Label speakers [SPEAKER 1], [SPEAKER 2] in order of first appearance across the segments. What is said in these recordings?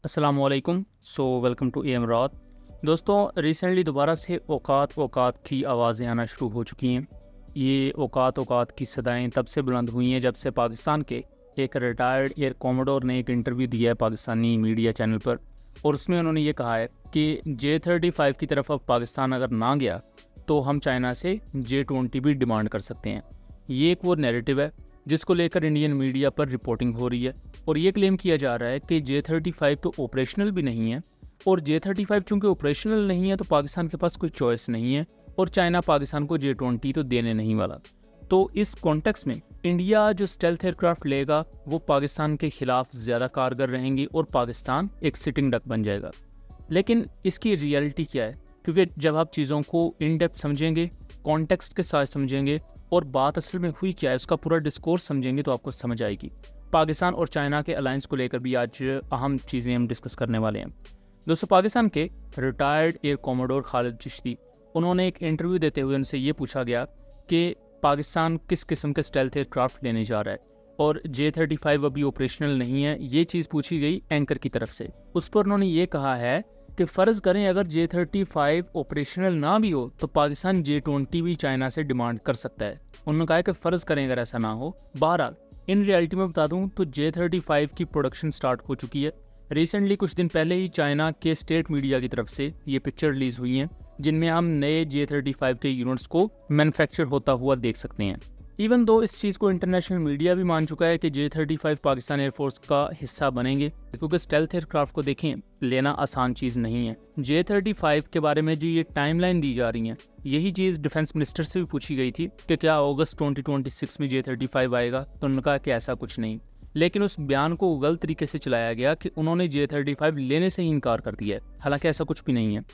[SPEAKER 1] अस्सलाम वालेकुम। Welcome to M रात। दोस्तों, रिसेंटली दोबारा से औकात की आवाज़ें आना शुरू हो चुकी हैं। ये औकात की सदाएं तब से बुलंद हुई हैं जब से पाकिस्तान के एक रिटायर्ड एयर कोमोडोर ने एक इंटरव्यू दिया है पाकिस्तानी मीडिया चैनल पर, और उसमें उन्होंने ये कहा है कि J-35 की तरफ अब पाकिस्तान अगर ना गया तो हम चाइना से J-20 भी डिमांड कर सकते हैं। ये एक वो नैरेटिव है जिसको लेकर इंडियन मीडिया पर रिपोर्टिंग हो रही है, और ये क्लेम किया जा रहा है कि J-35 तो ऑपरेशनल भी नहीं है, और J-35 चूंकि ऑपरेशनल नहीं है तो पाकिस्तान के पास कोई चॉइस नहीं है, और चाइना पाकिस्तान को J-20 तो देने नहीं वाला। तो इस कॉन्टेक्स्ट में इंडिया जो स्टेल्थ एयरक्राफ्ट लेगा वो पाकिस्तान के खिलाफ ज़्यादा कारगर रहेंगी और पाकिस्तान एक सिटिंग डक बन जाएगा। लेकिन इसकी रियलिटी क्या है? क्योंकि जब आप चीज़ों को इन डेप्थ समझेंगे, कॉन्टेक्स्ट के साथ समझेंगे और बात असल में हुई क्या है उसका पूरा डिस्कोर्स समझेंगे तो आपको समझ आएगी। पाकिस्तान और चाइना के अलायंस को लेकर भी आज अहम चीज़ें हम डिस्कस करने वाले हैं। दोस्तों, पाकिस्तान के retired air commodore Khalid Chishti, उन्होंने एक इंटरव्यू देते हुए उनसे ये पूछा गया कि पाकिस्तान किस किस्म के स्टेल्थ एयरक्राफ्ट लेने जा रहा है, और J-35 अभी ऑपरेशनल नहीं है, ये चीज़ पूछी गई एंकर की तरफ से। उस पर उन्होंने ये कहा है कि फ़र्ज़ करें अगर J-35 ऑपरेशनल ना भी हो तो पाकिस्तान J-20 भी चाइना से डिमांड कर सकता है। उन्होंने कहा कि फ़र्ज़ करें अगर ऐसा ना हो। बहरहाल इन रियलिटी में बता दूं तो J-35 की प्रोडक्शन स्टार्ट हो चुकी है। रिसेंटली कुछ दिन पहले ही चाइना के स्टेट मीडिया की तरफ से ये पिक्चर रिलीज़ हुई हैं जिनमें हम नए J-35 के यूनिट्स को मैन्युफैक्चर होता हुआ देख सकते हैं। इवन दो इस चीज़ को इंटरनेशनल मीडिया भी मान चुका है कि J-35 पाकिस्तान एयरफोर्स का हिस्सा बनेंगे, क्योंकि स्टेल्थ एयरक्राफ्ट को देखें, लेना आसान चीज़ नहीं है। J-35 के बारे में जो ये टाइमलाइन दी जा रही है, यही चीज़ डिफेंस मिनिस्टर से भी पूछी गई थी कि क्या अगस्त 2026 में J-35 आएगा, तो उन्होंने कहा कि ऐसा कुछ नहीं। लेकिन उस बयान को गलत तरीके से चलाया गया कि उन्होंने J-35 लेने से ही इनकार कर दिया है, हालांकि ऐसा कुछ भी नहीं है।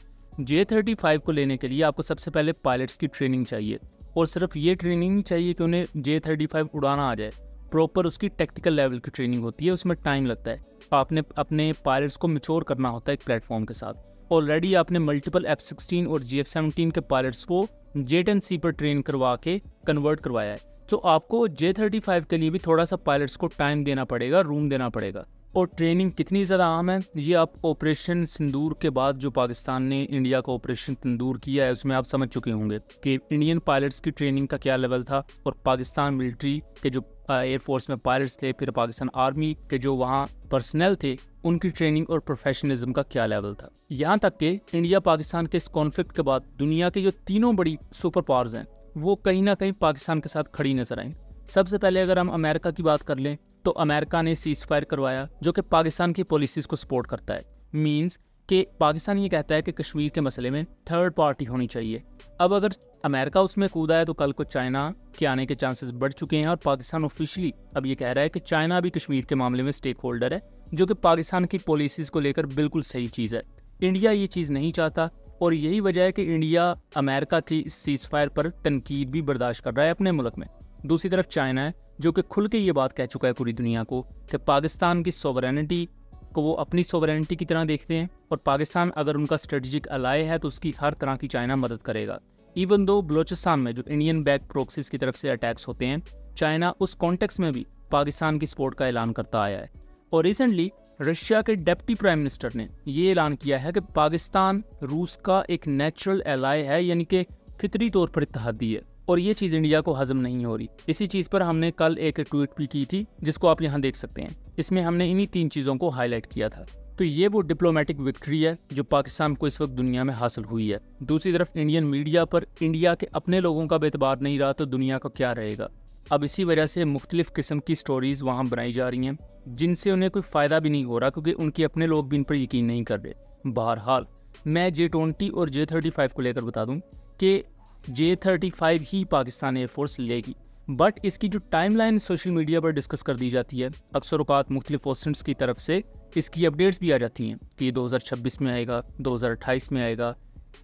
[SPEAKER 1] J-35 को लेने के लिए आपको सबसे पहले पायलट्स की ट्रेनिंग चाहिए, और सिर्फ ये ट्रेनिंग नहीं चाहिए कि उन्हें J-35 उड़ाना आ जाए, प्रॉपर उसकी टेक्निकल लेवल की ट्रेनिंग होती है, उसमें टाइम लगता है। आपने अपने पायलट्स को मैच्योर करना होता है एक प्लेटफॉर्म के साथ। ऑलरेडी आपने मल्टीपल F-16 और GF-17 के पायलट्स को J-10C पर ट्रेन करवा के कन्वर्ट करवाया है, तो आपको J-35 के लिए भी थोड़ा सा पायलट्स को टाइम देना पड़ेगा, रूम देना पड़ेगा। और ट्रेनिंग कितनी ज़्यादा अहम है ये आप ऑपरेशन सिंदूर के बाद जो पाकिस्तान ने इंडिया का ऑपरेशन सिंदूर किया है उसमें आप समझ चुके होंगे कि इंडियन पायलट्स की ट्रेनिंग का क्या लेवल था, और पाकिस्तान मिलिट्री के जो एयरफोर्स में पायलट्स थे, फिर पाकिस्तान आर्मी के जो वहाँ पर्सनल थे, उनकी ट्रेनिंग और प्रोफेशनलिज्म का क्या लेवल था। यहाँ तक कि इंडिया पाकिस्तान के इस कॉन्फ्लिक्ट के बाद दुनिया के जो तीनों बड़ी सुपर पावर्स हैं वो कहीं ना कहीं पाकिस्तान के साथ खड़ी नजर आई। सबसे पहले अगर हम अमेरिका की बात कर लें तो अमेरिका ने सीज फायर करवाया, जो कि पाकिस्तान की पॉलिसीज़ को सपोर्ट करता है। मींस कि पाकिस्तान ये कहता है कि कश्मीर के मसले में थर्ड पार्टी होनी चाहिए। अब अगर अमेरिका उसमें कूदा है तो कल को चाइना के आने के चांसेस बढ़ चुके हैं, और पाकिस्तान ऑफिशियली अब ये कह रहा है कि चाइना भी कश्मीर के मामले में स्टेक होल्डर है, जो कि पाकिस्तान की पॉलिसीज़ को लेकर बिल्कुल सही चीज़ है। इंडिया ये चीज़ नहीं चाहता, और यही वजह है कि इंडिया अमेरिका की इस सीज फायर पर तनकीद भी बर्दाश्त कर रहा है अपने मुल्क में। दूसरी तरफ चाइना है जो कि खुल के ये बात कह चुका है पूरी दुनिया को कि पाकिस्तान की सोवरेनिटी को वो अपनी सोवरेनिटी की तरह देखते हैं, और पाकिस्तान अगर उनका स्ट्रेटजिक अलाय है तो उसकी हर तरह की चाइना मदद करेगा। इवन दो बलोचिस्तान में जो इंडियन बैक प्रोक्सीज की तरफ से अटैक्स होते हैं, चाइना उस कॉन्टेक्स्ट में भी पाकिस्तान की सपोर्ट का ऐलान करता आया है। और रिसेंटली रशिया के डिप्टी प्राइम मिनिस्टर ने ये ऐलान किया है कि पाकिस्तान रूस का एक नेचुरल एलाय है, यानी कि फितरी तौर पर इत्तेहादी है, और ये चीज़ इंडिया को हजम नहीं हो रही। इसी चीज़ पर हमने कल एक ट्वीट भी की थी जिसको आप यहाँ देख सकते हैं। इसमें हमने इन्हीं तीन चीज़ों को हाईलाइट किया था। तो ये वो डिप्लोमेटिक विक्ट्री है जो पाकिस्तान को इस वक्त दुनिया में हासिल हुई है। दूसरी तरफ इंडियन मीडिया पर इंडिया के अपने लोगों का बेतबार नहीं रहा तो दुनिया का क्या रहेगा। अब इसी वजह से मुख्तलिफ किस्म की स्टोरीज़ वहाँ बनाई जा रही हैं जिनसे उन्हें कोई फ़ायदा भी नहीं हो रहा, क्योंकि उनके अपने लोग भी इन पर यकीन नहीं कर रहे। बहरहाल मैं J-20 और J-35 को लेकर बता दूँ कि J-35 ही पाकिस्तान एयरफोर्स लेगी, बट इसकी जो टाइमलाइन सोशल मीडिया पर डिस्कस कर दी जाती है, अक्सर औकात मुख्तलिफ ओसेंट्स की तरफ से इसकी अपडेट्स भी आ जाती हैं कि 2026 में आएगा, 2028 में आएगा।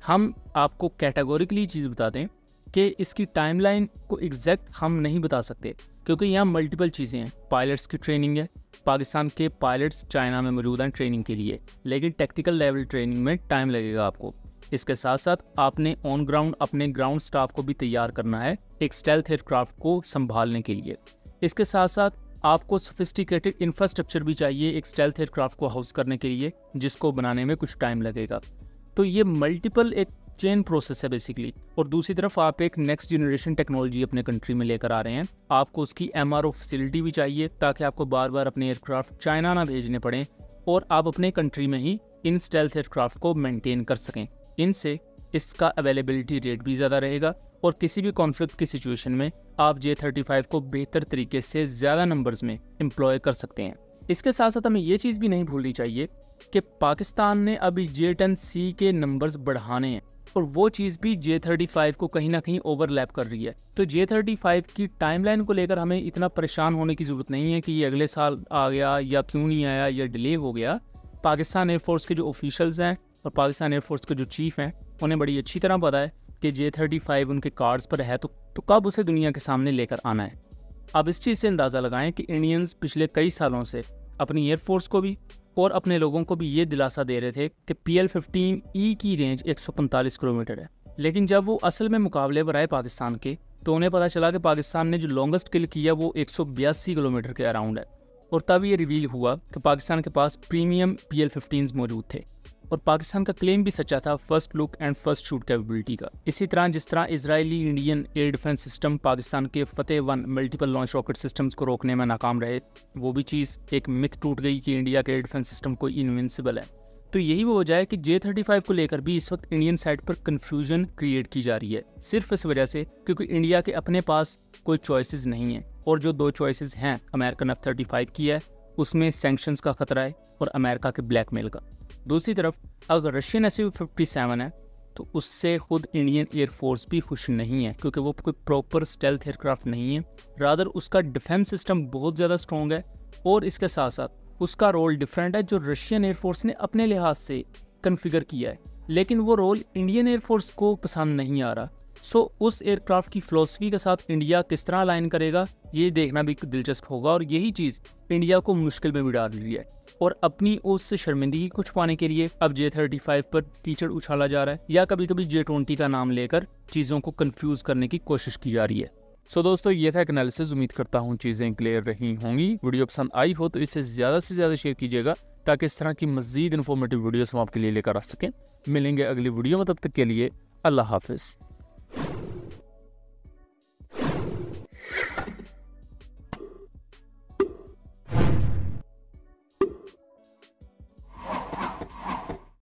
[SPEAKER 1] हम आपको कैटेगोरिकली चीज़ बता दें कि इसकी टाइमलाइन को एग्जैक्ट हम नहीं बता सकते, क्योंकि यहाँ मल्टीपल चीज़ें हैं। पायलट्स की ट्रेनिंग है, पाकिस्तान के पायलट्स चाइना में मौजूद हैं ट्रेनिंग के लिए, लेकिन टेक्निकल लेवल ट्रेनिंग में टाइम लगेगा आपको। इसके साथ साथ आपने ऑन ग्राउंड अपने ग्राउंड स्टाफ को भी तैयार करना है एक स्टेल्थ एयरक्राफ्ट को संभालने के लिए। इसके साथ साथ आपको सोफिस्टिकेटेड इंफ्रास्ट्रक्चर भी चाहिए एक स्टेल्थ एयरक्राफ्ट को हाउस करने के लिए, जिसको बनाने में कुछ टाइम लगेगा। तो ये मल्टीपल एक चेन प्रोसेस है बेसिकली। और दूसरी तरफ आप एक नेक्स्ट जनरेशन टेक्नोलॉजी अपने कंट्री में लेकर आ रहे हैं, आपको उसकी MRO फैसिलिटी भी चाहिए ताकि आपको बार बार अपने एयरक्राफ्ट चाइना ना भेजने पड़े और आप अपने कंट्री में ही इन स्टेल्थ एयरक्राफ्ट को मेंटेन कर सकें। इनसे इसका अवेलेबिलिटी रेट भी ज़्यादा रहेगा और किसी भी कॉन्फ्लिक्ट की सिचुएशन में आप J-35 को बेहतर तरीके से ज़्यादा नंबर्स में एम्प्लॉय कर सकते हैं। इसके साथ साथ हमें ये चीज़ भी नहीं भूलनी चाहिए कि पाकिस्तान ने अभी J-10C के नंबर्स बढ़ाने हैं और वो चीज़ भी J-35 को कहीं ना कहीं ओवरलैप कर रही है। तो J-35 की टाइमलाइन को लेकर हमें इतना परेशान होने की ज़रूरत नहीं है कि ये अगले साल आ गया या क्यों नहीं आया या डिले हो गया। पाकिस्तान एयरफोर्स के जो ऑफिशियल्स हैं और पाकिस्तान एयरफोर्स के जो चीफ हैं उन्हें बड़ी अच्छी तरह पता है कि J-35 उनके कार्ड्स पर है तो कब उसे दुनिया के सामने लेकर आना है। अब इस चीज़ से अंदाज़ा लगाएं कि इंडियंस पिछले कई सालों से अपनी एयरफोर्स को भी और अपने लोगों को भी ये दिलासा दे रहे थे कि PL-15E की रेंज 145 किलोमीटर है, लेकिन जब वो असल में मुकाबले पर आए पाकिस्तान के तो उन्हें पता चला कि पाकिस्तान ने जो लॉन्गेस्ट किल किया वो 182 किलोमीटर के अराउंड है। और तब ये रिवील हुआ कि पाकिस्तान के पास प्रीमियम PL-15s मौजूद थे और पाकिस्तान का क्लेम भी सच्चा था first look and first shoot capability का। इसी तरह जिस तरह Israeli Indian air defence system Pakistan के फतेह-1 मल्टीपल लॉन्च रॉकेट सिस्टम्स को रोकने में नाकाम रहे, वो भी चीज़ एक मिथ टूट गई कि इंडिया के एयर डिफेंस सिस्टम कोई इनविंसिबल है। तो यही वो वजह है कि J-35 को लेकर भी इस वक्त इंडियन साइड पर कन्फ्यूजन क्रिएट की जा रही है, सिर्फ इस वजह से क्योंकि इंडिया के अपने पास कोई चॉइसेस नहीं है और जो दो चॉइसेस हैं अमेरिकन F-35 की है, उसमें सैंक्शंस का खतरा है और अमेरिका के ब्लैकमेल का। दूसरी तरफ अगर रशियन Su-57 है तो उससे खुद इंडियन एयरफोर्स भी खुश नहीं है क्योंकि वो कोई प्रॉपर स्टेल्थ एयरक्राफ्ट नहीं है, रादर उसका डिफेंस सिस्टम बहुत ज़्यादा स्ट्रॉन्ग है और इसके साथ साथ उसका रोल डिफरेंट है जो रशियन एयरफोर्स ने अपने लिहाज से कन्फिगर किया है, लेकिन वो रोल इंडियन एयरफोर्स को पसंद नहीं आ रहा। सो उस एयरक्राफ्ट की फ़िलॉसफी के साथ इंडिया किस तरह अलाइन करेगा ये देखना भी दिलचस्प होगा और यही चीज़ इंडिया को मुश्किल में भी डाल रही है। और अपनी उस शर्मिंदगी को छुपाने के लिए अब J-35 पर कीचड़ उछाला जा रहा है या कभी कभी J-20 का नाम लेकर चीज़ों को कंफ्यूज करने की कोशिश की जा रही है। सो दोस्तों ये था एक एनालिसिस, उम्मीद करता हूँ चीज़ें क्लियर रही होंगी। वीडियो पसंद आई हो तो इसे ज़्यादा से ज़्यादा शेयर कीजिएगा ताकि इस तरह की मज़ीद इन्फॉर्मेटिव वीडियोस हम आपके लिए लेकर आ सकें। मिलेंगे अगली वीडियो में, तब तक के लिए अल्लाह हाफिज़।